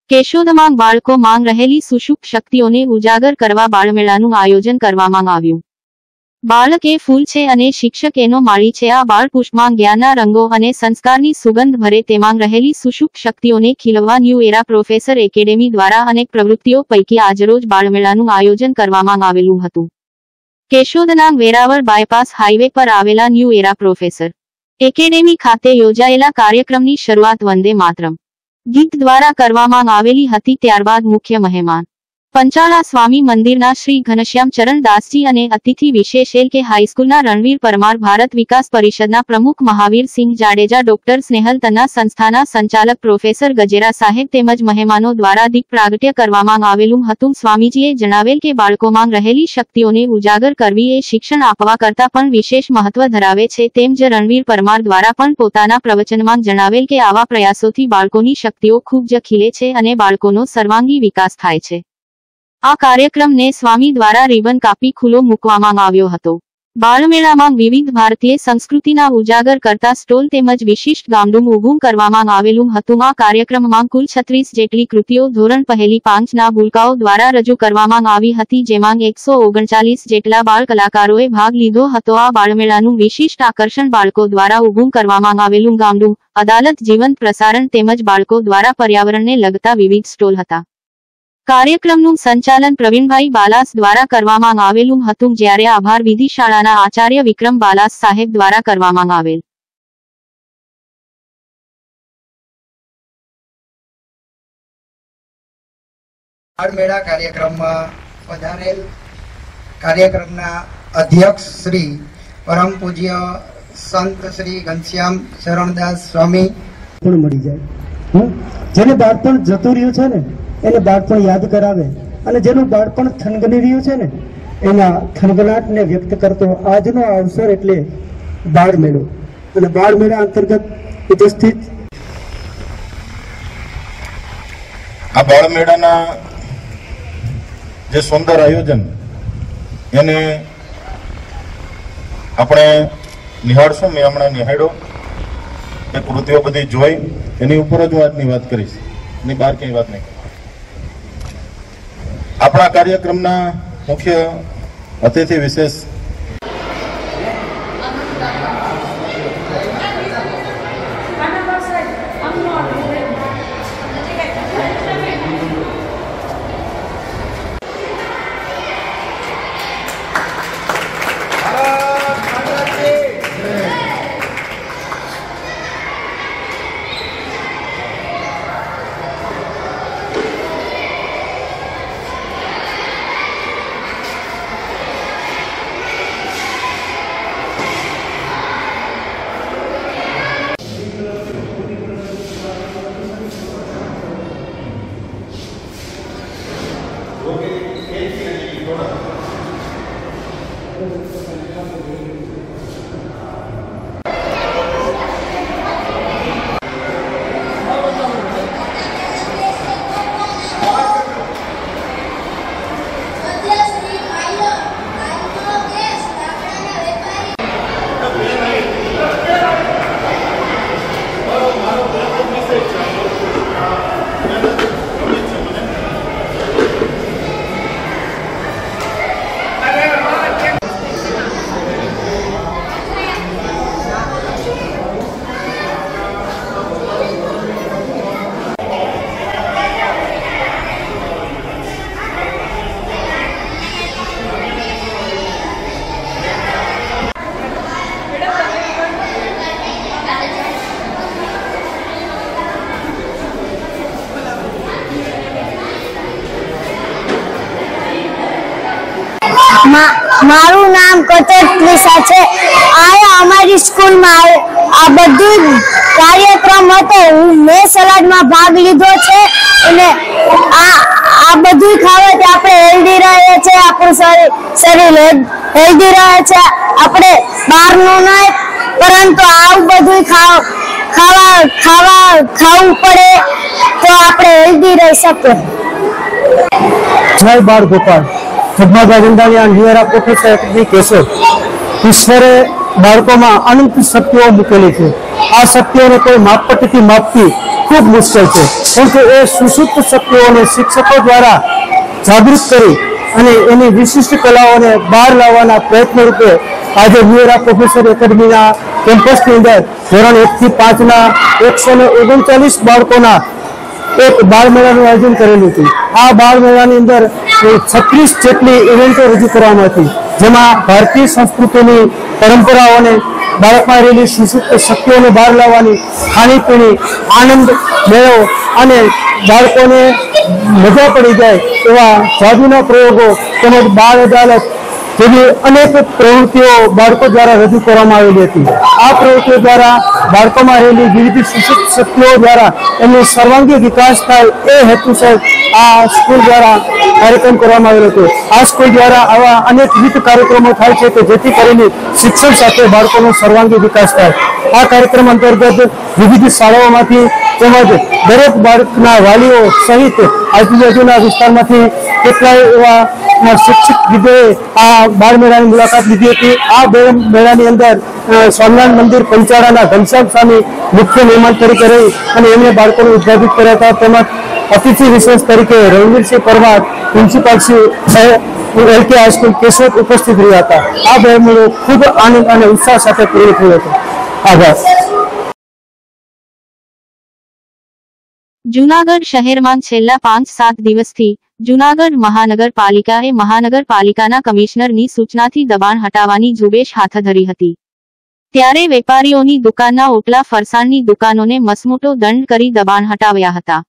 કેશોદમાં બાળકો માંગ રહેલી સુષુપ્ત શક્તિઓને ઉજાગર કરવા બાળમેળાનું આયોજન કરવામાં આવ્યું। બાળક એ ફૂલ છે અને શિક્ષક એનો માળી છે। આ બાળ પુષ્પમાં જ્ઞાનના રંગો અને સંસ્કારની સુગંધ ભરે તેમાં રહેલી સુષુપ્ત શક્તિઓને ખીલવવા ન્યૂ એરા પ્રોફેસર એકેડેમી દ્વારા અનેક પ્રવૃત્તિઓ પૈકી આજરોજ બાળમેળાનું આયોજન કરવામાં આવેલું હતું। કેશોદના વેરાવળ બાયપાસ હાઈવે પર આવેલા ન્યૂ એરા પ્રોફેસર એકેડેમી ખાતે યોજાયેલા કાર્યક્રમની શરૂઆત વંદે માતરમ ગીત દ્વારા કરવામાં આવેલી હતી। ત્યારબાદ મુખ્ય મહેમાન પંચાળા સ્વામી મંદિરના શ્રી ઘનશ્યામ ચરણ દાસજી અને અતિથિ વિશેષ એલ કે હાઈસ્કૂલના રણવીર પરમાર, ભારત વિકાસ પરિષદના પ્રમુખ મહાવીર સિંહ જાડેજા, ડોક્ટર સ્નેહલ તન્ના, સંસ્થાના સંચાલક પ્રોફેસર ગજેરા સાહેબ તેમજ મહેમાનો દ્વારા દીપ પ્રાગટ્ય કરવામાં આવેલું હતું। સ્વામીજીએ જણાવેલ કે બાળકોમાં રહેલી શક્તિઓને ઉજાગર કરવી એ શિક્ષણ આપવા કરતાં પણ વિશેષ મહત્વ ધરાવે છે। તેમ જ રણવીર પરમાર દ્વારા પણ પોતાના પ્રવચનમાં જણાવેલ કે આવા પ્રયાસોથી બાળકોની શક્તિઓ ખૂબ જ ખીલે છે અને બાળકોનો સર્વાંગી વિકાસ થાય છે। આ કાર્યક્રમને સ્વામી દ્વારા રિબન કાપી ખુલ્લો મૂકવામાં આવ્યો હતો। બાળમેળામાં વિવિધ ભારતીય સંસ્કૃતિના ઉજાગર કરતા સ્ટોલ તેમજ વિશિષ્ટ ગામડું ઊભું કરવામાં આવેલું હતું। આ કાર્યક્રમમાં કુલ 36 જેટલી કૃતિઓ ધોરણ પહેલી 5ના ભૂલકાઓ દ્વારા રજૂ કરવામાં આવી હતી, જેમાં 139 જેટલા બાળ કલાકારોએ ભાગ લીધો હતો। આ બાળમેળાનું વિશિષ્ટ આકર્ષણ બાળકો દ્વારા ઊભું કરવામાં આવેલું ગામડું, અદાલત, જીવંત પ્રસારણ તેમજ બાળકો દ્વારા પર્યાવરણને લગતા વિવિધ સ્ટોલ હતા। કાર્યક્રમનું સંચાલન પ્રવીણભાઈ બાલાસ દ્વારા કરવામાં આવેલું હતું, જ્યારે આભાર વિધિ શાળાના આચાર્ય વિક્રમ બાલાસ સાહેબ દ્વારા કરવામાં આવેલ। બાળમેળા કાર્યક્રમમાં પધારેલ કાર્યક્રમના અધ્યક્ષ શ્રી પરમ પૂજ્ય સંત શ્રી ઘનશ્યામ ચરણદાસ સ્વામી પણ મળી જાય। જેને બાળપણ જતું રહ્યું છે ને એને બાળપણ યાદ કરાવે અને જેનું બાળપણ થનગની રહ્યું છે ને એના થનગનાટને વ્યક્ત કરતો આજનો અવસર એટલે બાળમેળો। અને બાળમેળા અંતર્ગત ઉપસ્થિત આ બાળમેળાના જે સુંદર આયોજન એને આપણે નિહાળશું। મેં હમણાં નિહાળ્યો એ કૃતિઓ બધી જોઈ, એની ઉપર જ હું આજની વાત કરીશ, એની બહાર ક્યાંય વાત નહીં। આપણા કાર્યક્રમના મુખ્ય અતિથિ વિશેષ મારું નામ કચોટ ત્રિષા છે। આ અમારી સ્કૂલમાં આ બધું કાર્યક્રમ હતો। મેં સલાડમાં ભાગ લીધો છે અને આ બધું ખાવાથી આપણે હેલ્ધી રહે છે, આપણું શરીર હેલ્ધી રહે છે। આપણે બહારનું નહીં પરંતુ આવું બધું ખાવું પડે તો આપણે હેલ્ધી રહી શકીએ। જય Bal Gopal. Jagmata Vandaliya new era professor academy Keshod. ઈશ્વરે બાળકોમાં અનંત શક્તિઓ મૂકેલી છે। આ શક્તિઓને કોઈ માપપટ્ટીથી માપતી ખૂબ મુશ્કેલ છે, કેમ કે એ સુસુપ્ત શક્તિઓને શિક્ષકો દ્વારા જાગૃત કરી અને એની વિશિષ્ટ કલાઓને બહાર લાવવાના પ્રયત્ન રૂપે આજે વીરા પ્રોફેસર એકેડમીના કેમ્પસની અંદર ધોરણ 1 થી 5ના 139 બાળકોના એક બાળ મેળાનું આયોજન કરેલું હતું। આ બાળ મેળાની અંદર 36 જેટલી ઇવેન્ટો રજૂ કરવામાં હતી, જેમાં ભારતીય સંસ્કૃતિની પરંપરાઓને બાળકમાં રહેલી સુસુપ્ત શક્તિઓને બહાર લાવવાની ખાણીપીણી આનંદ મેળો અને બાળકોને મજા પડી જાય એવા જાદુના પ્રયોગો તેમજ બાળ અદાલત જેવી અનેક પ્રવૃત્તિઓ બાળકો દ્વારા રજૂ કરવામાં આવેલી હતી। આ પ્રવૃત્તિઓ દ્વારા બાળકોમાં રહેલી વિવિધ સુસુપ્ત શક્તિઓ દ્વારા એમનો સર્વાંગી વિકાસ થાય એ હેતુસર આ સ્કૂલ દ્વારા કાર્યક્રમ કરવામાં આવેલો હતો। આ સ્કૂલ દ્વારા આવા અનેક વિવિધ કાર્યક્રમો થાય છે કે જેથી કરીને શિક્ષણ સાથે બાળકોનો સર્વાંગી વિકાસ થાય। આ કાર્યક્રમ અંતર્ગત વિવિધ શાળાઓમાંથી તેમજ દરેક બાળકના વાલીઓ સહિત આજુબાજુના વિસ્તારમાંથી કેટલાય એવા શિક્ષક વિદોએ આ બાળ મેળાની મુલાકાત લીધી હતી। આ મેળાની અંદર સ્વામિનારાયણ મંદિર પંચાળાના ઘનશ્યામ સ્વામી મુખ્ય મહેમાન તરીકે રહી અને એમને બાળકોને ઉદ્ઘાટિત કર્યા હતા, તેમજ અતિથિ વિશેષ તરીકે Ranveer Singh Parmar principal Shri LK high school Keshod ઉપસ્થિત રહ્યા હતા। આ બાળ મેળો ખૂબ આનંદ અને ઉત્સાહ સાથે પૂર્ણ થયો હતો। આભાર। જૂનાગઢ શહેરમાં છેલ્લા 5-7 દિવસથી જૂનાગઢ મહાનગરપાલિકાએ મહાનગરપાલિકાના કમિશનરની સૂચનાથી દબાણ હટાવવાની ઝુંબેશ હાથ ધરી હતી, ત્યારે વેપારીઓની દુકાનના ઓટલા ફરસાણની દુકાનોને મસમોટો દંડ કરી દબાણ હટાવ્યા હતા।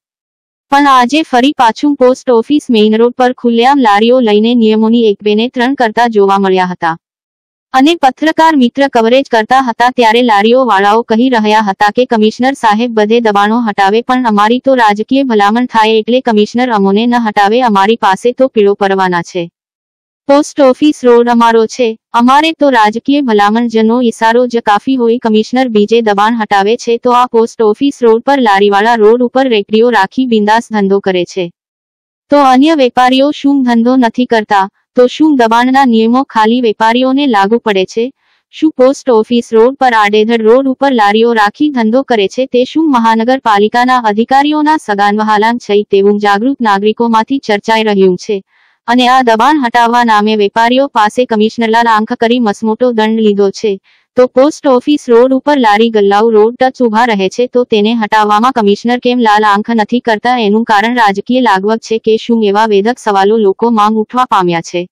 પણ આજે ફરી પાછું પોસ્ટ ઓફિસ મેઇન રોડ પર ખુલ્લેઆમ લારીઓ લઈને નિયમોની 1, 2 ને 3 કરતા જોવા મળ્યા હતા અને પત્રકાર મિત્ર કવરેજ કરતા હતા, ત્યારે લારીઓ વાળાઓ કહી રહ્યા હતા કે કમિશનર સાહેબ બધે દબાણો હટાવે પણ અમારી તો રાજકીય ભલામણ થાય એટલે કમિશનર અમોને ન હટાવે, અમારી પાસે તો પીળો પરવાના છે, પોસ્ટ ઓફિસ રોડ અમારો છે, અમારે તો રાજકીય ભલામણ જનો ઇશારો જ કાફી હોય, કમિશનર બીજે દબાણ હટાવે છે તો આ પોસ્ટ ઓફિસ રોડ પર લારીવાળા રોડ ઉપર રેકડીઓ રાખી બિંદાસ ધંધો કરે છે, તો અન્ય વેપારીઓ શું ધંધો નથી કરતા? તો શું દબાણના નિયમો ખાલી વેપારીઓને લાગુ પડે છે? શું પોસ્ટ ઓફિસ રોડ પર આડેધડ રોડ ઉપર લારીઓ રાખી ધંધો કરે છે તે શું મહાનગરપાલિકાના અધિકારીઓના સગાનવહાલાન છે તેવું જાગૃત નાગરિકોમાંથી ચર્ચાઈ રહ્યું છે અને આ દબાણ હટાવવા નામે વેપારીઓ પાસે કમિશનરલાલ આંખ કરી મસમોટો દંડ લીધો છે, તો પોસ્ટ ઓફિસ રોડ ઉપર લારી ગલ્લાઓ રોડ ટચ ઉભા રહે છે તો તેને હટાવવામાં કમિશનર કેમ લાલ આંખ નથી કરતા? એનું કારણ રાજકીય લાગવગ છે કે શું? એવા વેધક સવાલો લોકો માંગ ઉઠવા પામ્યા છે।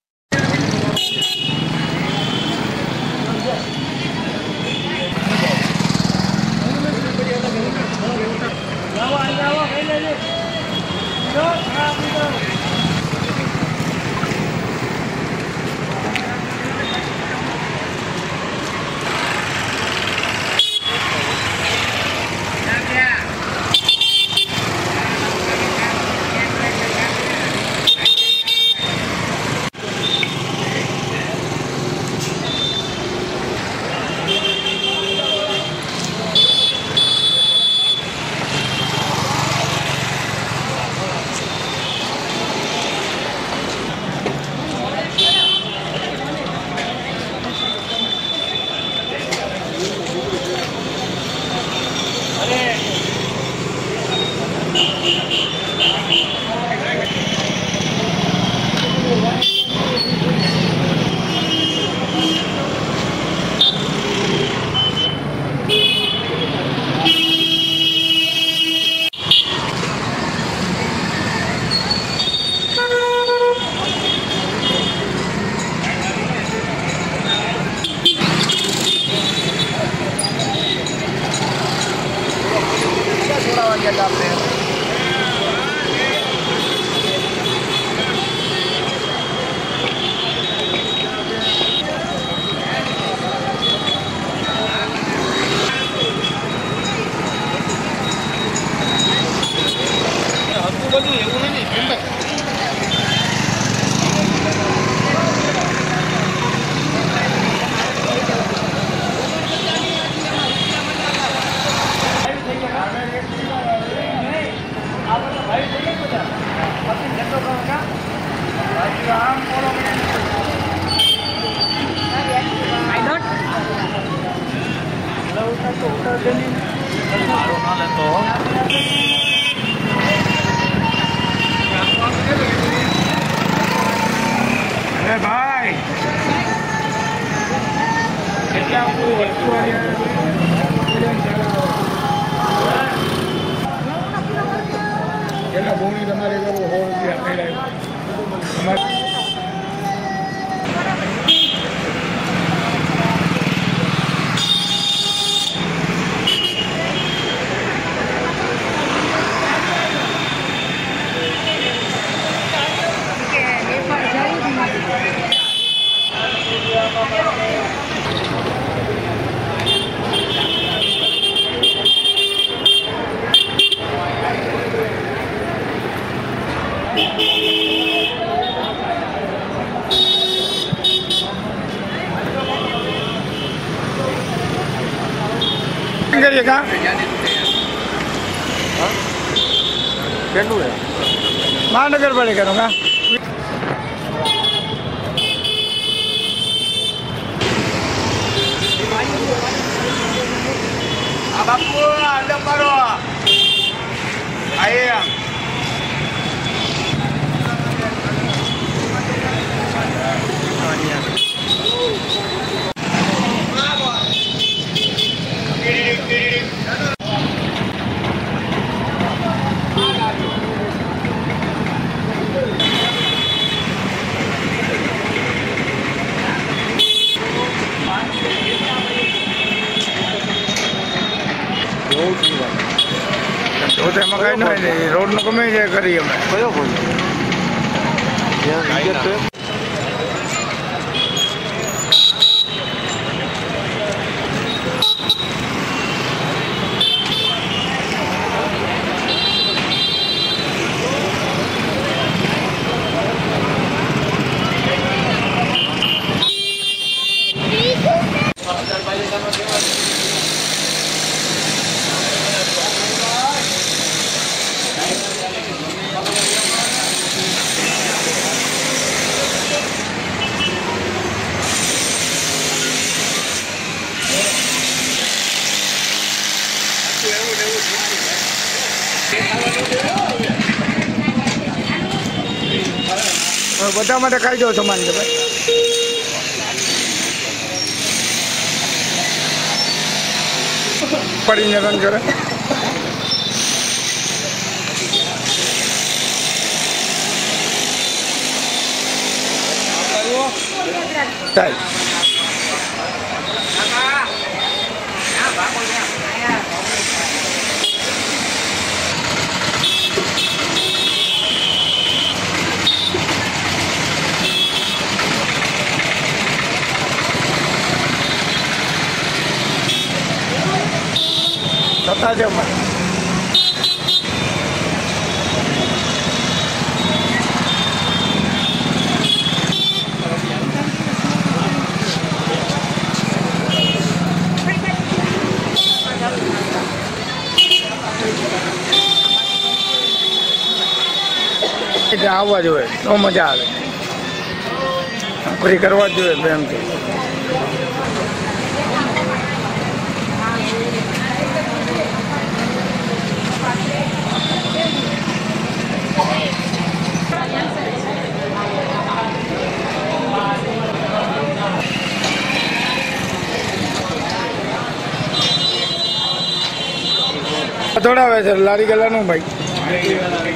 महानगर पालिका का बापू अंडा मारो आए કઈ નહીં રોડ નો ગમે જે કરી અમે કયો બોલ બધા માટે ખાઈ દો સમાન છે ભાઈ પડીને રન કરે ચાલ થતા છે આવવા જોઈએ તો મજા આવે નોકરી કરવા જ જોઈએ પ્રેમથી દોડાવે છે લારી ગલાનું ભાઈ